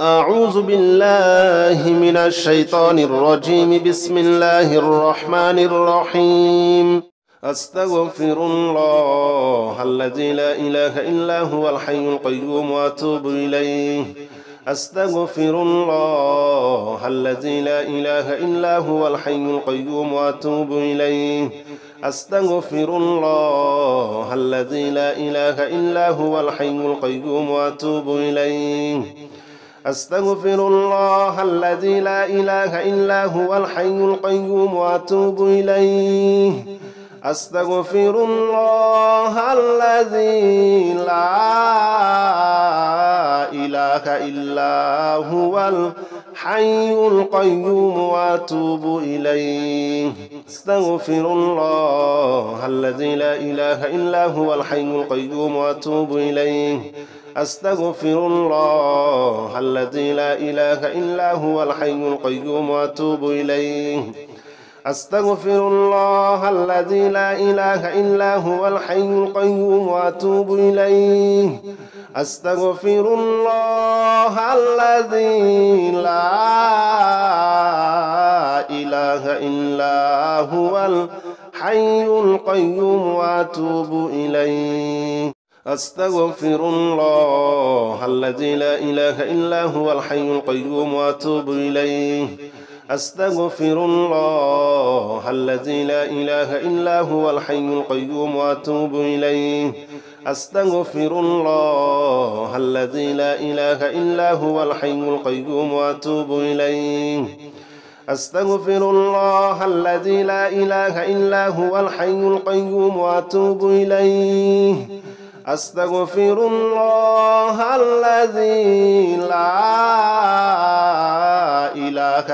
أعوذ بالله من الشيطان الرجيم. بسم الله الرحمن الرحيم. أستغفر الله الذي لا إله إلا هو الحي القيوم وأتوب إليه. أستغفر الله الذي لا إله إلا هو الحي القيوم وأتوب إليه. أستغفر الله الذي لا إله إلا هو الحي القيوم وأتوب إليه. أستغفر الله الذي لا إله إلا هو الحي القيوم وأتوب إليه. أستغفر الله الذي لا إله إلا هو الحي القيوم وأتوب إليه. أستغفر الله الذي لا إله إلا هو الحي القيوم وأتوب إليه. أستغفر الله الذي لا إله إلا هو الحي القيوم وأتوب إليه. أستغفر الله الذي لا إله إلا هو الحي القيوم وأتوب إليه. أستغفر الله الذي لا إله إلا هو الحي القيوم وأتوب إليه. أستغفر الله الذي لا إله إلا هو الحي القيوم وأتوب إليه. أستغفر الله الذي لا إله إلا هو الحي القيوم وأتوب إليه. أستغفر الله الذي لا إله إلا هو الحي القيوم وأتوب إليه. أستغفر الله الذي لا إله إلا هو الحي القيوم وأتوب إليه. أستغفر الله الذي لا إله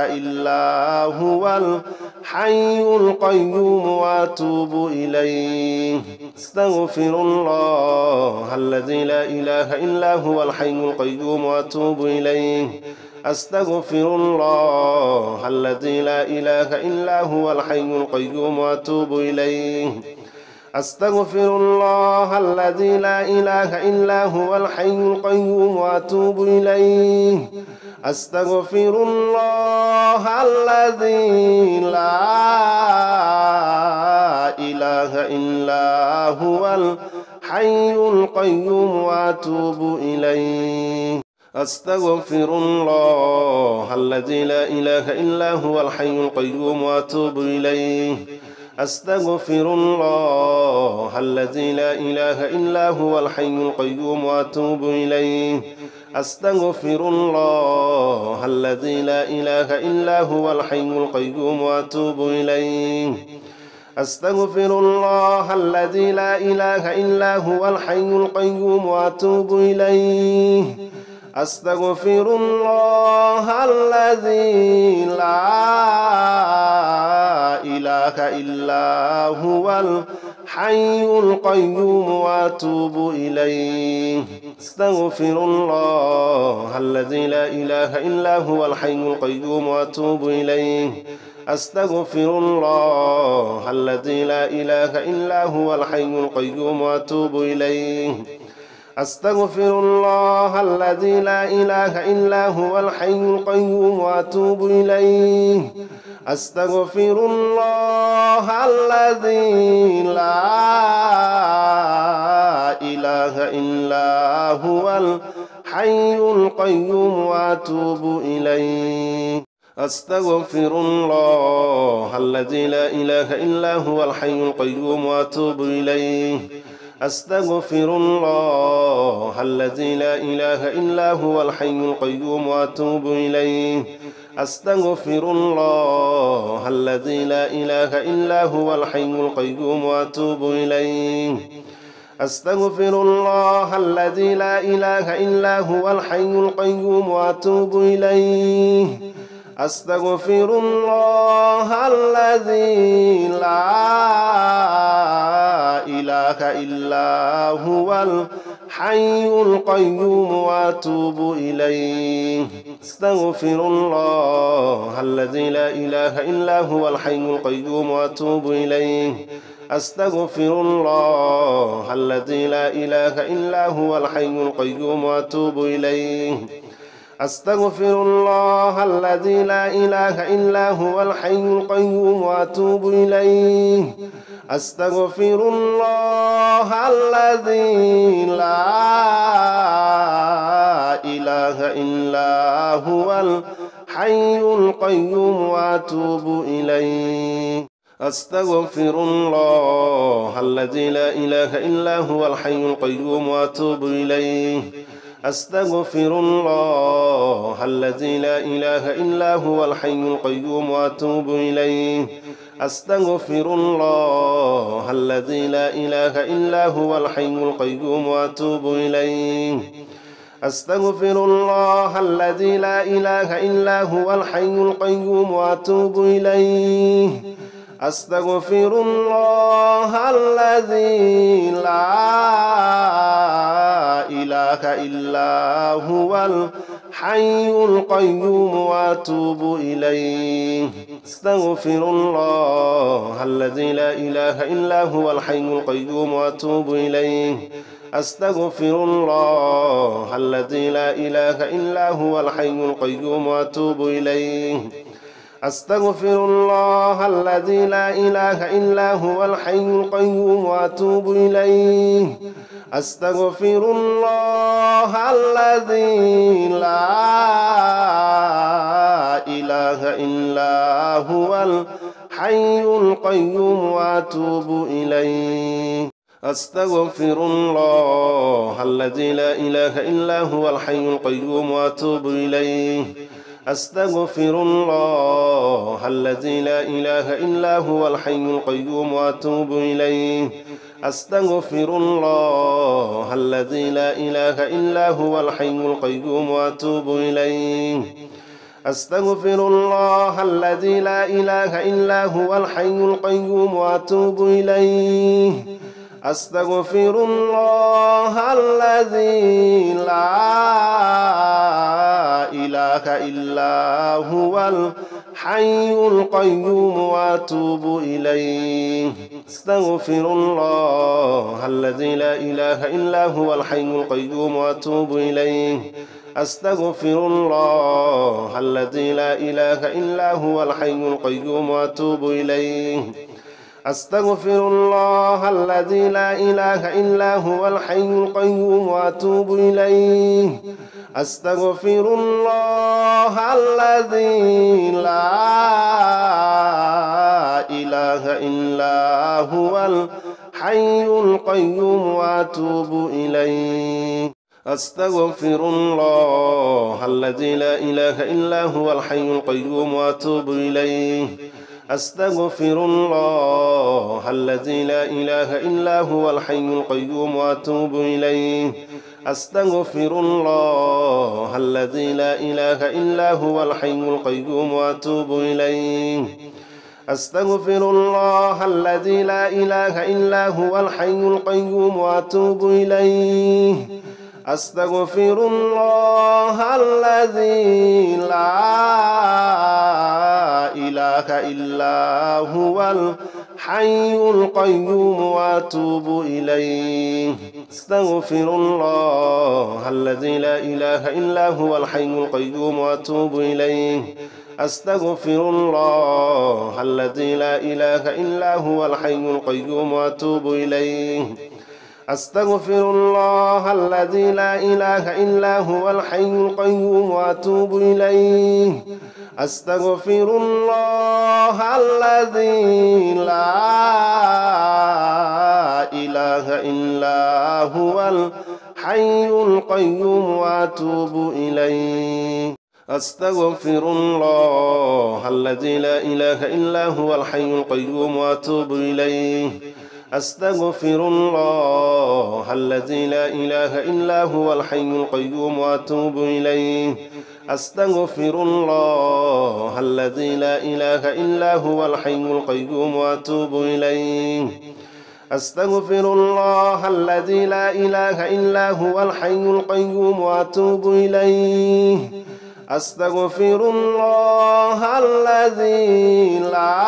إلا هو الحي القيوم وأتوب إليه. أستغفر الله الذي لا إله إلا هو الحي القيوم وأتوب إليه. أستغفر الله الذي لا إله إلا هو الحي القيوم وأتوب إليه. أستغفر الله الذي لا إله إلا هو الحي القيوم وأتوب إليه. أستغفر الله الذي لا إله إلا هو الحي القيوم وأتوب إليه. أستغفر الله الذي لا إله إلا هو الحي القيوم وأتوب إليه. أستغفر الله الذي لا إله إلا هو الحي القيوم وأتوب إليه. أستغفر الله الذي لا إله إلا هو الحي القيوم وأتوب إليه. أستغفر الله الذي لا إله إلا هو الحي القيوم وأتوب إليه. أستغفر الله الذي لا إله إلا هو الحي القيوم وأتوب إليه. أستغفر الله الذي لا إله إلا هو الحي القيوم وأتوب إليه. أستغفر الله الذي لا إله إلا هو الحي القيوم وأتوب إليه. أستغفر الله الذي لا إله إلا هو الحي القيوم وأتوب إليه. أستغفر الله الذي لا إله إلا هو الحي القيوم وأتوب إليه. أستغفر الله الذي لا إله إلا هو الحي القيوم وأتوب إليه. أستغفر الله الذي لا إله إلا هو الحي القيوم وأتوب إليه. أستغفر الله الذي لا إله إلا هو الحي القيوم وأتوب إليه. أستغفر الله الذي لا إله إلا هو الحي القيوم وأتوب إليه. أستغفر الله الذي لا إله إلا هو الحي القيوم وأتوب إليه. أستغفر الله الذي لا إله إلا هو الحي القيوم وأتوب إليه. أستغفر الله الذي لا إله إلا هو الحي القيوم وأتوب إليه. أستغفر الله الذي لا إله إلا هو الحي القيوم وأتوب إليه أستغفر الله الذي لا إله إلا هو الحي القيوم وأتوب إليه أستغفر الله الذي لا إله إلا هو الحي القيوم وأتوب إليه أستغفر الله الذي لا إله إلا هو الحي القيوم وأتوب إليه أستغفر الله الذي لا إله إلا هو الحي القيوم وأتوب إليه أستغفر الله الذي لا إله إلا هو الحي القيوم وأتوب إليه أستغفر الله الذي لا إله إلا هو الحي القيوم وأتوب إليه أستغفر الله الذي لا إله إلا هو الحي القيوم وأتوب إليه أستغفر الله الذي لا إله إلا هو الحي القيوم وأتوب إليه أستغفر الله الذي لا إله إلا هو الحي القيوم وأتوب إليه أستغفر الله الذي لا إله إلا هو الحي القيوم وأتوب إليه أستغفر الله الذي لا إله إلا هو الحي القيوم وأتوب إليه أستغفر الله الذي لا إله إلا هو الحي القيوم وأتوب إليه أستغفر الله الذي لا إله إلا هو الحي القيوم وأتوب إليه أستغفر الله الذي لا إله إلا هو الحي القيوم وأتوب إليه أستغفر الله الذي لا إله إلا هو الحي القيوم وأتوب إليه أستغفر الله الذي لا إله إلا هو الحي القيوم وأتوب إليه أستغفر الله الذي لا إله إلا هو الحي القيوم وأتوب إليه أستغفر الله الذي لا إله إلا هو الحي القيوم وأتوب إليه أستغفر الله الذي لا إله إلا هو الحي القيوم وأتوب إليه أستغفر الله الذي لا إله إلا هو الحي القيوم وأتوب إليه أستغفر الله الذي لا إله إلا هو الحي القيوم وأتوب إليه أستغفر الله الذي لا إله إلا هو الحي القيوم وأتوب إليه أستغفر الله الذي لا إله إلا هو الحي القيوم وأتوب إليه أستغفر الله الذي لا إله إلا هو الحي القيوم وأتوب إليه أستغفر الله الذي لا إله إلا هو الحي القيوم وأتوب إليه أستغفر الله الذي لا إله إلا هو الحي القيوم وأتوب إليه أستغفر الله الذي لا إله إلا هو الحي القيوم وأتوب إليه أستغفر الله الذي لا إله إلا هو الحي القيوم وأتوب إليه أستغفر الله الذي لا إله إلا هو الحي القيوم وأتوب إليه أستغفر الله الذي لا إله إلا هو الحي القيوم وأتوب إليه أستغفر الله الذي لا إله إلا هو الحي القيوم وأتوب إليه أستغفر الله الذي لا إله إلا هو الحي القيوم وأتوب إليه أستغفر الله الذي لا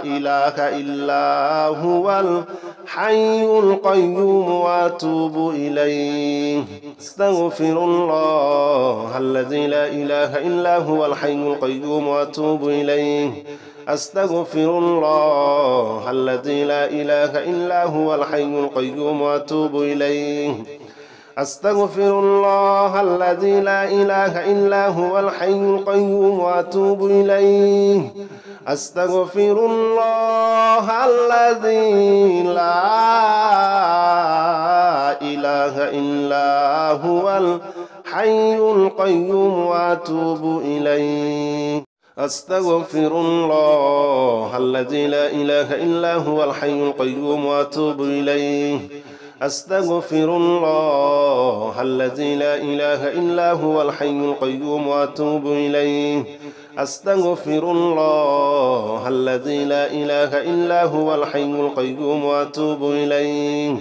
إله إلا هو الحي القيوم وأتوب إليه أستغفر الله الذي لا إله إلا هو الحي القيوم وأتوب إليه أستغفر الله الذي لا إله إلا هو الحي القيوم وأتوب إليه أستغفر الله الذي لا إله إلا هو الحي القيوم وأتوب إليه أستغفر الله الذي لا إله إلا هو الحي القيوم وأتوب إليه أستغفر الله الذي لا إله إلا هو الحي القيوم وأتوب إليه أستغفر الله الذي لا إله إلا هو الحي القيوم وأتوب إليه أستغفر الله الذي لا إله إلا هو الحي القيوم وأتوب إليه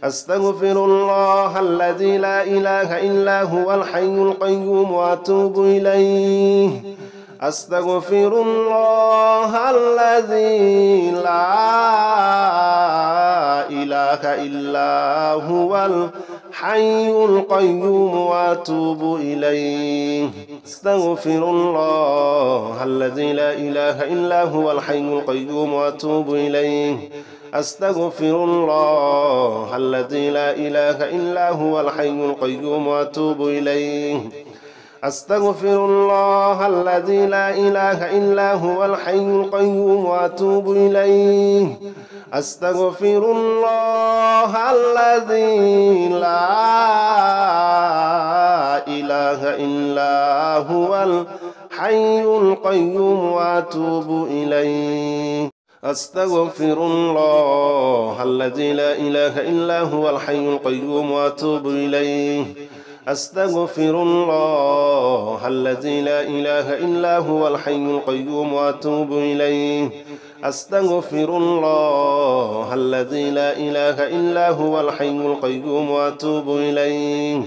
أستغفر الله الذي لا إله إلا هو الحي القيوم وأتوب إليه أستغفر الله الذي لا إله إلا هو الحي القيوم وأتوب إليه أستغفر الله الذي لا إله إلا هو الحي القيوم وأتوب إليه أستغفر الله الذي لا إله إلا هو الحي القيوم وأتوب إليه أستغفر الله الذي لا إله إلا هو الحي القيوم وأتوب إليه أستغفر الله الذي لا إله إلا هو الحي القيوم وأتوب إليه أستغفر الله الذي لا إله إلا هو الحي القيوم وأتوب إليه أستغفر الله الذي لا إله إلا هو الحي القيوم وأتوب إليه أستغفر الله الذي لا إله إلا هو الحي القيوم وأتوب إليه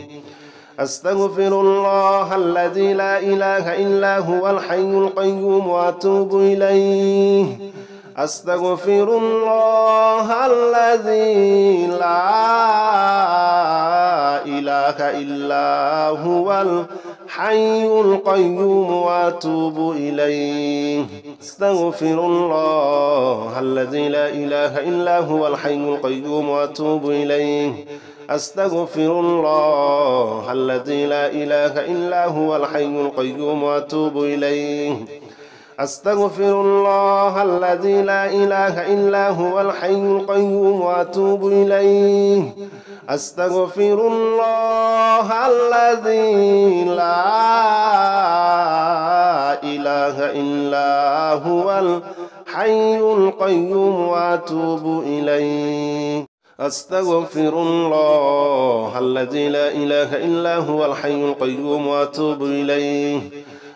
أستغفر الله الذي لا إله إلا هو الحي القيوم وأتوب إليه أستغفر الله الذي لا إله إلا هو الحي القيوم وأتوب إليه أستغفر الله الذي لا إله إلا هو الحي القيوم وأتوب إليه أستغفر الله الذي لا إله إلا هو الحي القيوم وأتوب إليه أستغفر الله الذي لا إله إلا هو الحي القيوم وأتوب إليه أستغفر الله الذي لا إله إلا هو الحي القيوم وأتوب إليه أستغفر الله الذي لا إله إلا هو الحي القيوم وأتوب إليه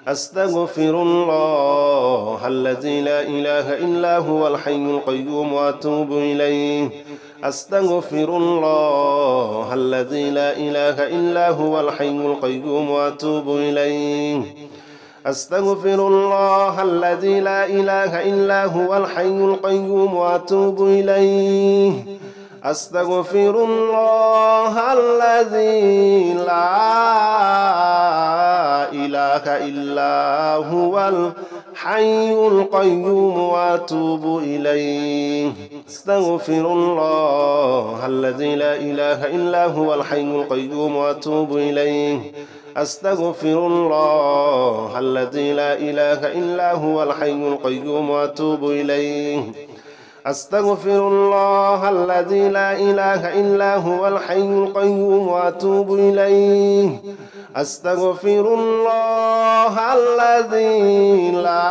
أستغفر الله الذي لا إله إلا هو الحي القيوم وأتوب إليه أستغفر الله الذي لا إله إلا هو الحي القيوم وأتوب إليه أستغفر الله الذي لا إله إلا هو الحي القيوم وأتوب إليه أستغفر الله الذي لا إله إلا هو الحي القيوم وأتوب إليه أستغفر الله الذي لا إله إلا هو الحي القيوم وأتوب إليه أستغفر الله الذي لا إله إلا هو الحي القيوم وأتوب إليه أستغفر الله الذي لا إله إلا هو الحي القيوم وأتوب إليه أستغفر الله الذي لا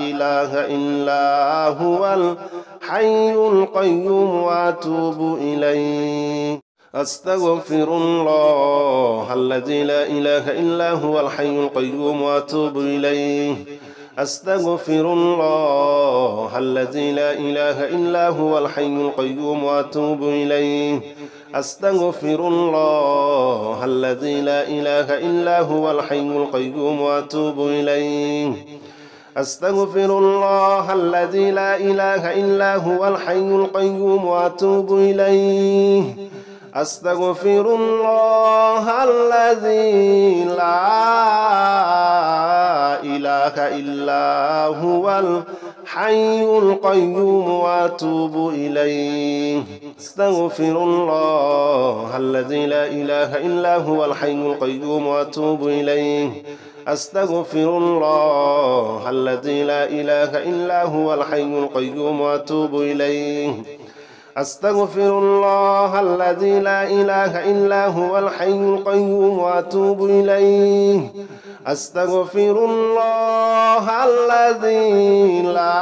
إله إلا هو الحي القيوم وأتوب إليه أستغفر الله الذي لا إله إلا هو الحي القيوم وأتوب إليه أستغفر الله الذي لا إله إلا هو الحي القيوم وأتوب إليه أستغفر الله الذي لا إله إلا هو الحي القيوم وأتوب إليه أستغفر الله الذي لا إله إلا هو الحي القيوم وأتوب إليه أستغفر الله الذي لا إله إلا هو الحي القيوم وأتوب إليه أستغفر الله الذي لا إله إلا هو الحي القيوم وأتوب إليه أستغفر الله الذي لا إله إلا هو الحي القيوم وأتوب إليه أستغفر الله الذي لا إله إلا هو الحي القيوم وأتوب إليه أستغفر الله الذي لا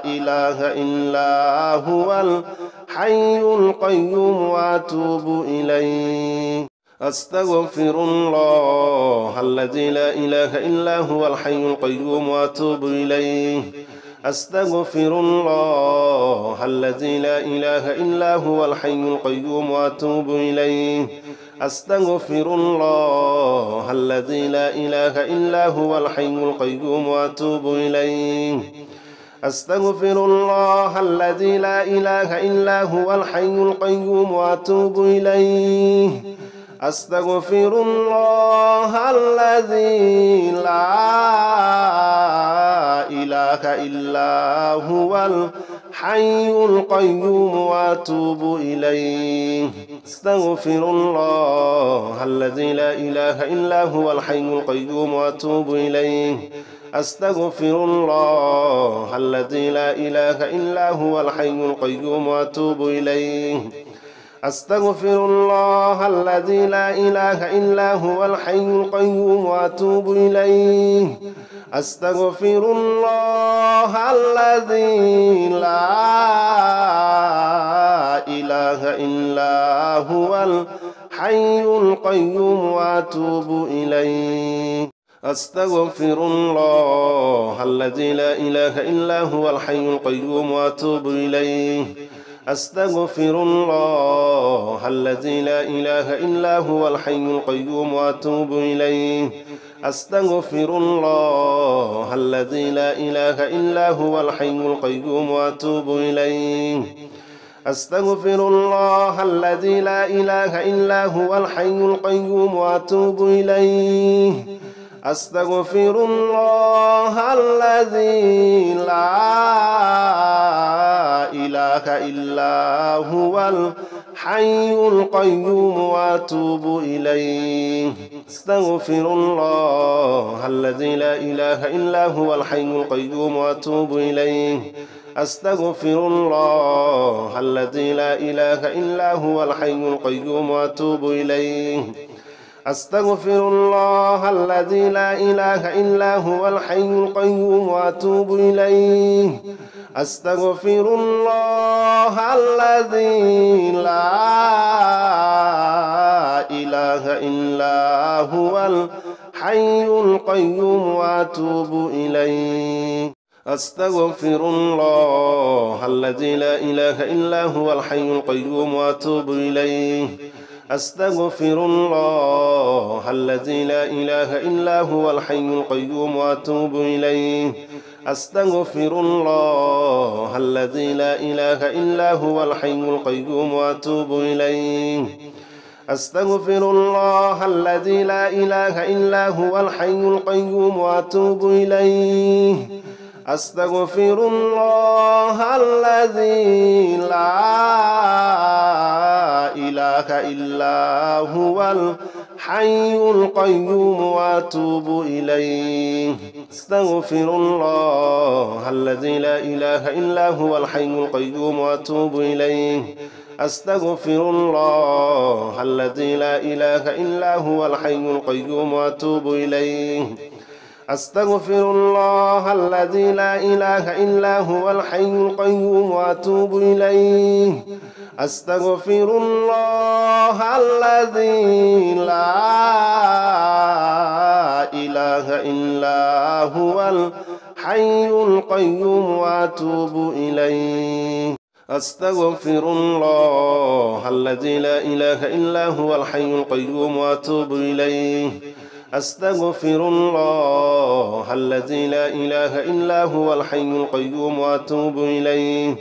إله إلا هو الحي القيوم وأتوب إليه أستغفر الله الذي لا إله إلا هو الحي القيوم وأتوب إليه أستغفر الله الذي لا إله إلا هو الحي القيوم وأتوب إليه أستغفر الله الذي لا إله إلا هو الحي القيوم وأتوب إليه أستغفر الله الذي لا إله إلا هو الحي القيوم وأتوب إليه أستغفر الله الذي لا إله إلا هو الحي القيوم وأتوب إليه أستغفر الله الذي لا إله إلا هو الحي القيوم وأتوب إليه أستغفر الله الذي لا إله إلا هو الحي القيوم وأتوب إليه أستغفر الله الذي لا إله إلا هو الحي القيوم وأتوب إليه أستغفر الله الذي لا إله إلا هو الحي القيوم وأتوب إليه أستغفر الله الذي لا إله إلا هو الحي القيوم وأتوب إليه أستغفر الله الذي لا إله إلا هو الحي القيوم وأتوب إليه أستغفر الله الذي لا إله إلا هو الحي القيوم وأتوب إليه أستغفر الله الذي لا إله إلا هو الحي القيوم وأتوب إليه أستغفر الله الذي لا إله إلا هو الحي القيوم وأتوب إليه أستغفر الله الذي لا إله إلا هو الحي القيوم وأتوب إليه أستغفر الله الذي لا إله إلا هو الحي القيوم وأتوب إليه أستغفر الله الذي لا إله إلا هو الحي القيوم وأتوب إليه أستغفر الله الذي لا إله إلا هو الحي القيوم وأتوب إليه أستغفر الله الذي لا إله إلا هو الحي القيوم وأتوب إليه أستغفر الله الذي لا إله إلا هو الحي القيوم وأتوب إليه أستغفر الله الذي لا إله إلا هو الحي القيوم وأتوب إليه أستغفر الله الذي لا إله إلا هو الحي القيوم وأتوب إليه أستغفر الله الذي لا إله إلا هو الحي القيوم وأتوب إليه أستغفر الله الذي لا إله إلا هو الحي القيوم وأتوب إليه أستغفر الله الذي لا إله إلا هو الحي القيوم وأتوب إليه أستغفر الله الذي لا إله إلا هو الحي القيوم وأتوب إليه أستغفر الله الذي لا إله إلا هو الحي القيوم وأتوب إليه أستغفر الله الذي لا إله إلا هو الحي القيوم وأتوب إليه أستغفر الله الذي لا إله إلا هو الحي القيوم وأتوب إليه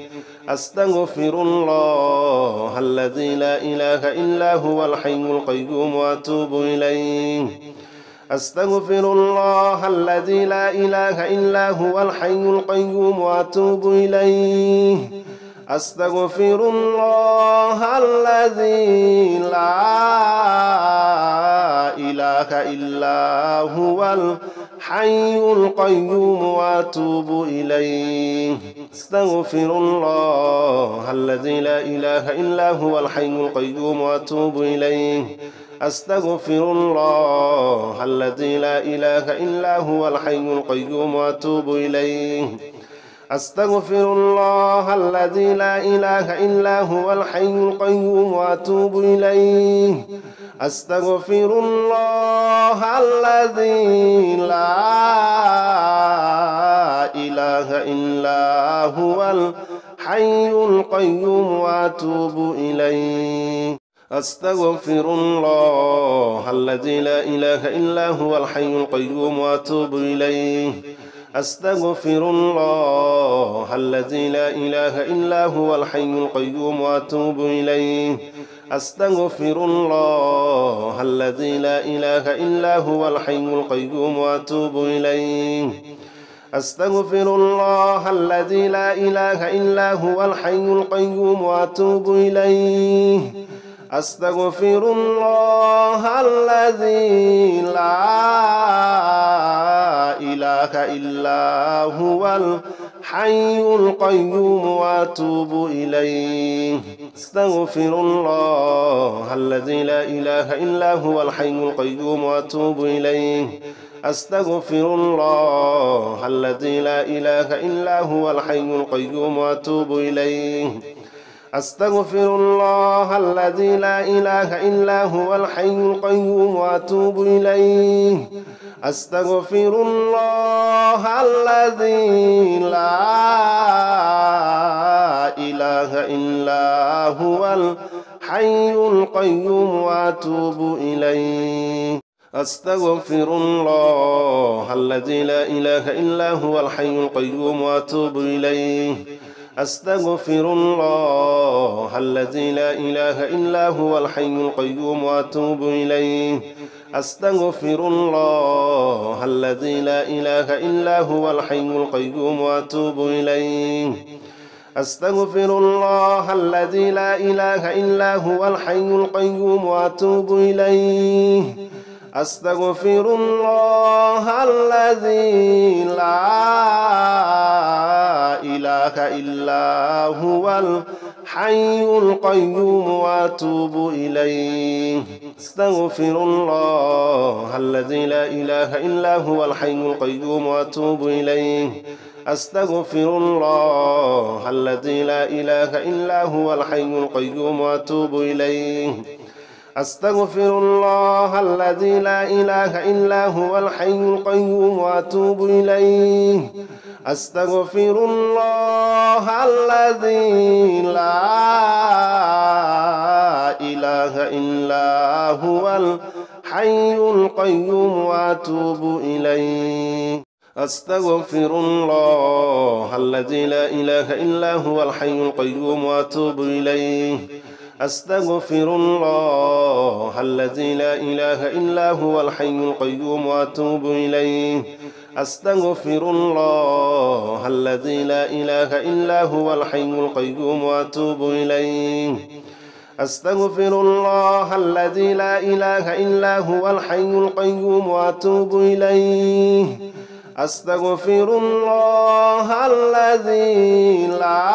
أستغفر الله الذي لا إله إلا هو الحي القيوم وأتوب إليه أستغفر الله الذي لا إله إلا هو الحي القيوم وأتوب إليه أستغفر الله الذي لا إله إلا هو الحي القيوم وأتوب إليه أستغفر الله الذي لا إله إلا هو الحي القيوم وأتوب إليه أستغفر الله الذي لا إله إلا هو الحي القيوم وأتوب إليه أستغفر الله الذي لا إله إلا هو الحي القيوم وأتوب إليه أستغفر الله الذي لا إله إلا هو الحي القيوم وأتوب إليه أستغفر الله الذي لا إله إلا هو الحي القيوم وأتوب إليه أستغفر الله الذي لا إله إلا هو الحي القيوم وأتوب إليه أستغفر الله الذي لا إله إلا هو الحي القيوم وأتوب إليه أستغفر الله الذي لا إله إلا هو الحي القيوم وأتوب إليه أستغفر الله الذي لا إله إلا هو الحي القيوم وأتوب إليه أستغفر الله الذي لا إله إلا هو الحي القيوم وأتوب إليه أستغفر الله الذي لا إله إلا هو الحي القيوم وأتوب إليه أستغفر الله الذي لا إله إلا هو الحي القيوم وأتوب إليه أستغفر الله الذي لا إله إلا هو الحي القيوم وأتوب إليه أستغفر الله الذي لا إله إلا هو الحي القيوم وأتوب إليه أستغفر الله الذي لا إله إلا هو الحي القيوم وأتوب إليه أستغفر الله الذي لا إله إلا هو الحي القيوم وأتوب إليه أستغفر الله الذي لا إله إلا هو الحي القيوم وأتوب إليه أستغفر الله الذي لا إله إلا هو الحي القيوم وأتوب إليه أستغفر الله الذي لا إله إلا هو الحي القيوم وأتوب إليه أستغفر الله الذي لا إله إلا هو الحي القيوم وأتوب إليه أستغفر الله الذي لا إله إلا هو الحي القيوم وأتوب إليه أستغفر الله الذي لا إله إلا هو الحي القيوم وأتوب إليه أستغفر الله الذي لا إله إلا هو الحي القيوم وأتوب إليه أستغفر الله الذي لا إله إلا هو الحي القيوم وأتوب إليه أستغفر الله الذي لا إله إلا هو الحي القيوم وأتوب إليه أستغفر الله الذي لا إله إلا هو الحي القيوم وأتوب إليه أستغفر الله الذي لا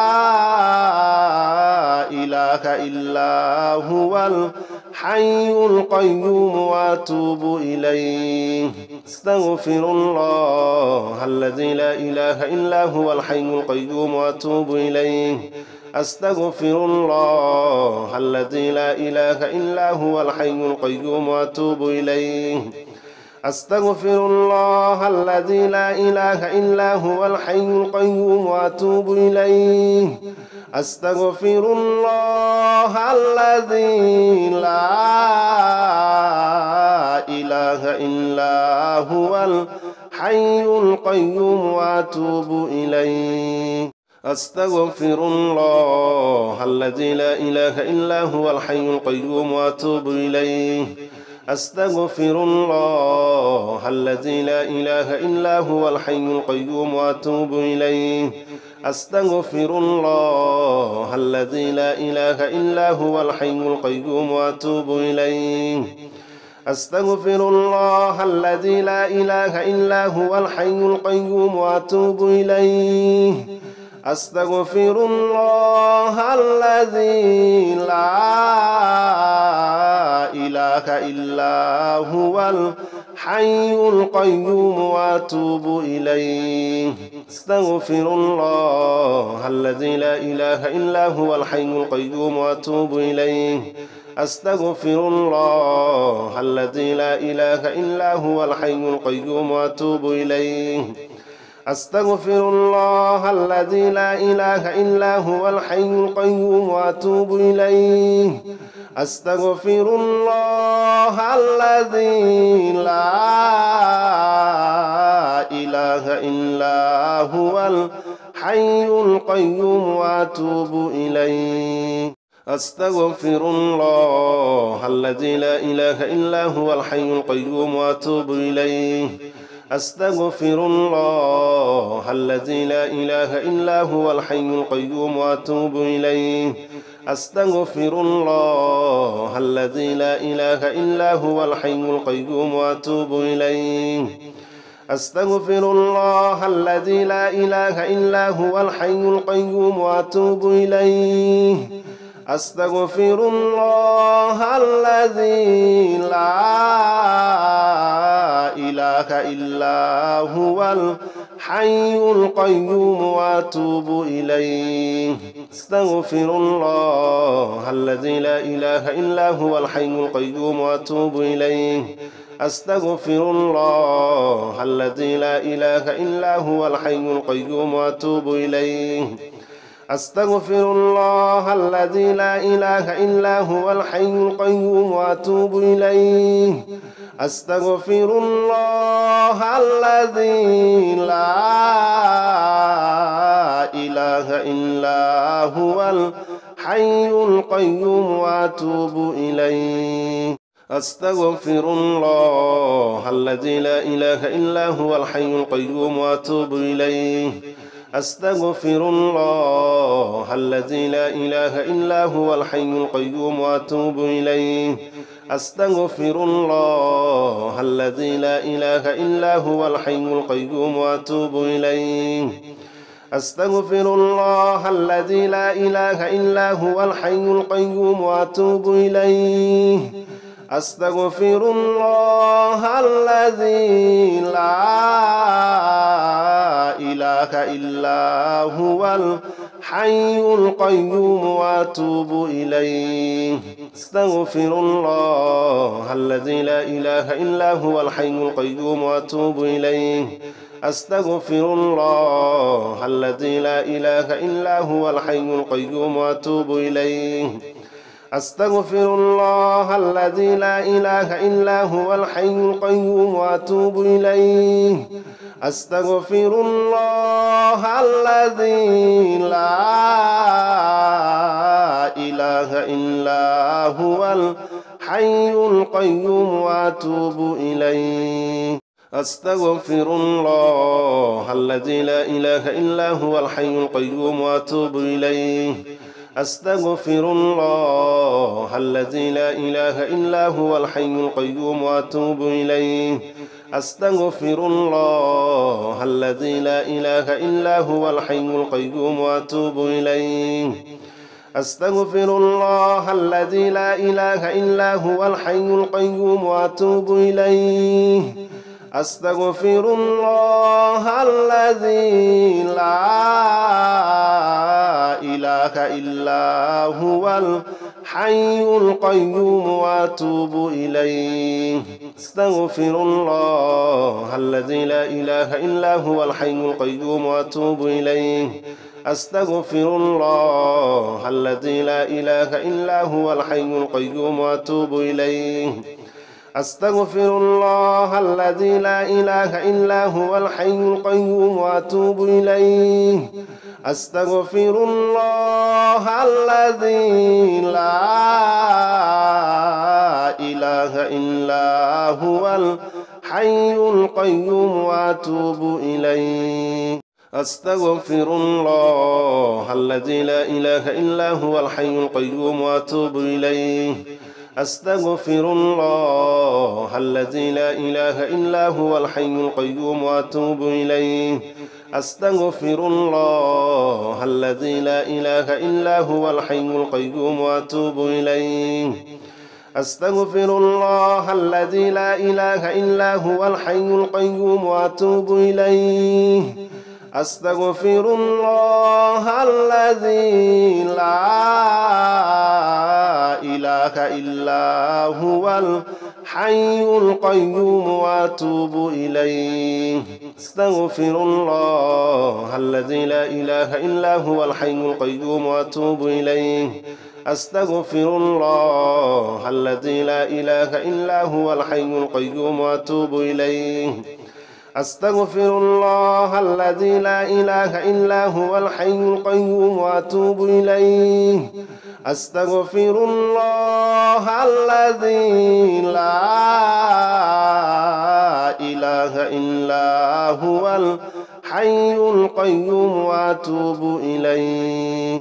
إله إلا هو الحي القيوم وأتوب إليه أستغفر الله الذي لا إله إلا هو الحي القيوم وأتوب إليه أستغفر الله الذي لا إله إلا هو الحي القيوم وأتوب إليه أستغفر الله الذي لا إله إلا هو الحي القيوم وأتوب إليه أستغفر الله الذي لا إله إلا هو الحي القيوم وأتوب إليه أستغفر الله الذي لا إله إلا هو الحي القيوم وأتوب إليه أستغفر الله الذي لا إله إلا هو الحي القيوم وأتوب إليه أستغفر الله الذي لا إله إلا هو الحي القيوم وأتوب إليه أستغفر الله الذي لا إله إلا هو الحي القيوم وأتوب إليه أستغفر الله الذي لا إله إلا هو الحي القيوم وأتوب إليه أستغفر الله الذي لا إله إلا هو الحي القيوم وأتوب إليه أستغفر الله الذي لا إله إلا هو الحي القيوم وأتوب إليه أستغفر الله الذي لا إله إلا هو الحي القيوم وأتوب إليه أستغفر الله الذي لا إله إلا هو الحي القيوم وأتوب إليه أستغفر الله الذي لا إله إلا هو الحي القيوم وأتوب إليه أستغفر الله الذي لا إله إلا هو الحي القيوم وأتوب إليه أستغفر الله الذي لا إله إلا هو الحي القيوم وأتوب إليه أستغفر الله الذي لا إله إلا هو الحي القيوم وأتوب إليه أستغفر الله الذي لا إله إلا هو الحي القيوم وأتوب إليه أستغفر الله الذي لا إله إلا هو الحي القيوم وأتوب إليه أستغفر الله الذي لا إله إلا هو الحي القيوم وأتوب إليه أستغفر الله الذي لا إله إلا هو الحي القيوم وأتوب إليه أستغفر الله الذي لا إله إلا هو الحي القيوم وأتوب إليه أستغفر الله الذي لا إله إلا هو الحي القيوم وأتوب إليه أستغفر الله الذي لا إله إلا هو الحي القيوم وأتوب إليه أستغفر الله الذي لا إله إلا هو الحي القيوم وأتوب إليه أستغفر الله الذي لا إله إلا هو الحي القيوم وأتوب إليه أستغفر الله الذي لا إله إلا هو الحي القيوم وأتوب إليه أستغفر الله الذي لا إله إلا هو الحي القيوم وأتوب إليه أستغفر الله الذي لا إله إلا هو الحي القيوم وأتوب إليه أستغفر الله الذي لا إله إلا هو الحي القيوم وأتوب إليه أستغفر الله الذي لا إله إلا هو الحي القيوم وأتوب إليه أستغفر الله الذي لا إله إلا هو الحي القيوم وأتوب إليه أستغفر الله الذي لا إله إلا هو الحي القيوم وأتوب إليه أستغفر الله الذي لا إله إلا هو الحي القيوم وأتوب إليه أستغفر الله الذي لا إله إلا هو الحي القيوم وأتوب إليه أستغفر الله الذي لا إله إلا هو الحي القيوم وأتوب إليه أستغفر الله الذي لا إله إلا هو الحي القيوم وأتوب إليه أستغفر الله الذي لا إله إلا هو الحي القيوم وأتوب إليه أستغفر الله الذي لا إله إلا هو الحي القيوم وأتوب إليه أستغفر الله الذي لا إله إلا هو الحي القيوم وأتوب إليه أستغفر الله الذي لا إله إلا هو الحي القيوم وأتوب إليه أستغفر الله الذي لا إله إلا هو الحي القيوم وأتوب إليه أستغفر الله الذي لا إله إلا هو الحي القيوم وأتوب إليه أستغفر الله الذي لا إله إلا هو الحي القيوم وأتوب إليه أستغفر الله الذي لا إله إلا هو الحي القيوم وأتوب إليه أستغفر الله الذي لا إله إلا هو الحي القيوم وأتوب إليه أستغفر الله الذي لا إله إلا هو الحي القيوم وأتوب إليه أستغفر الله الذي لا إله إلا هو الحي القيوم وأتوب إليه أستغفر الله الذي لا إله إلا هو الحي القيوم وأتوب إليه